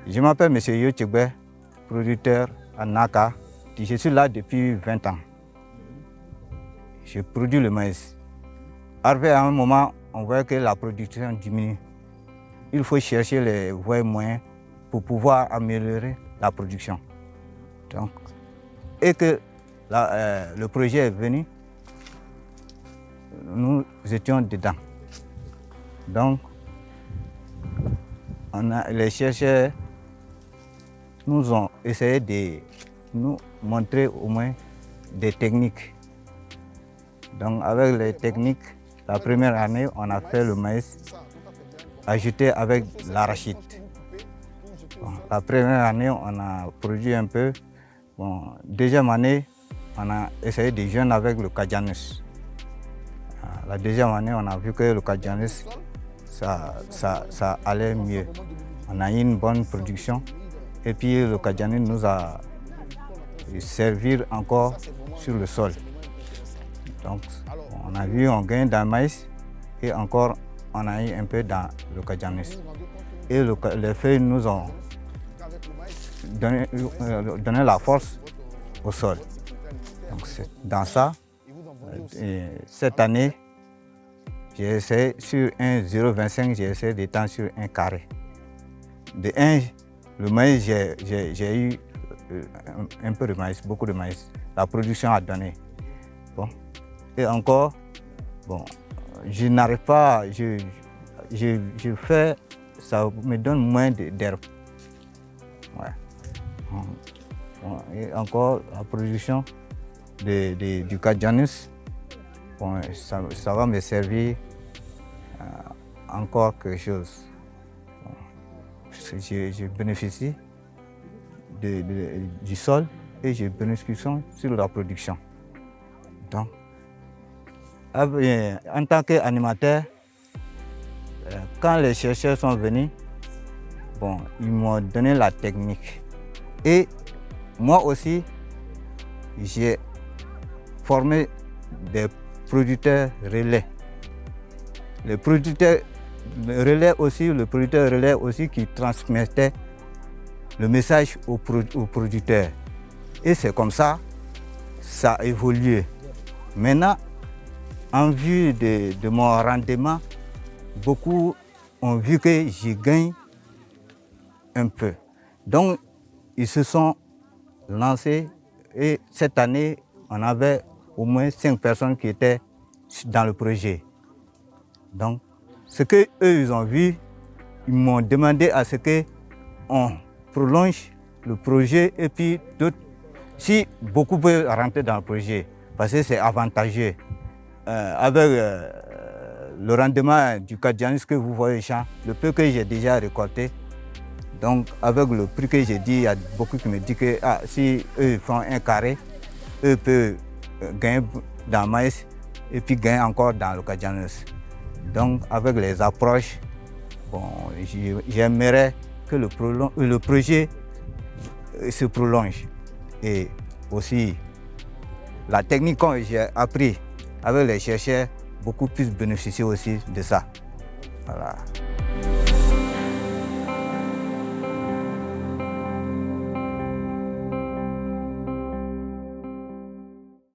Je m'appelle M. Yochegbe, producteur à Naka. Je suis là depuis 20 ans. Je produis le maïs. Arrivé à un moment, on voit que la production diminue. Il faut chercher les voies moyens pour pouvoir améliorer la production. Donc, et que le projet est venu, nous étions dedans. Donc, les chercheurs nous ont essayé de nous montrer au moins des techniques. Donc, avec les techniques, la première année, on a fait le maïs ajouté avec l'arachide. Bon, la première année, on a produit un peu. Bon, deuxième année, on a essayé de jeûner avec le Kajanus. La deuxième année, on a vu que le Kajanus, ça allait mieux. On a eu une bonne production. Et puis le Kajanus nous a servi encore sur le sol. Donc, on a vu un gain dans le maïs et encore on a eu un peu dans le Kajanus. Et les feuilles nous ont donné la force au sol. Donc, dans ça, cette année, j'ai essayé sur un 0,25, j'ai essayé d'étendre sur un carré. De 1, le maïs, j'ai eu un peu de maïs, beaucoup de maïs. La production a donné. Bon. Et encore, bon, je n'arrive pas, je fais, ça me donne moins d'herbe. Ouais. Bon, et encore, la production du Kajanus, bon, ça va me servir encore quelque chose. Bon, je bénéficie du sol et je bénéficie sur la production. Donc, en tant qu'animateur, quand les chercheurs sont venus, bon, ils m'ont donné la technique. Et moi aussi, j'ai formé des producteurs relais. Le producteur relais aussi qui transmettait le message aux producteurs. Et c'est comme ça, ça a évolué. Maintenant, en vue de mon rendement, beaucoup ont vu que je gagne un peu. Donc, ils se sont lancés et cette année, on avait au moins 5 personnes qui étaient dans le projet. Donc, ce qu'eux, ils ont vu, ils m'ont demandé à ce qu'on prolonge le projet et puis d'autres, si beaucoup peuvent rentrer dans le projet, parce que c'est avantageux. Avec le rendement du Kajanus que vous voyez, le peu que j'ai déjà récolté, donc avec le prix que j'ai dit, il y a beaucoup qui me disent que si eux font un carré, eux peuvent gagner dans le maïs et puis gagner encore dans le Kajanus. Donc avec les approches, bon, j'aimerais que le projet se prolonge. Et aussi la technique que j'ai appris avec les chercheurs, beaucoup plus bénéficier aussi de ça. Voilà.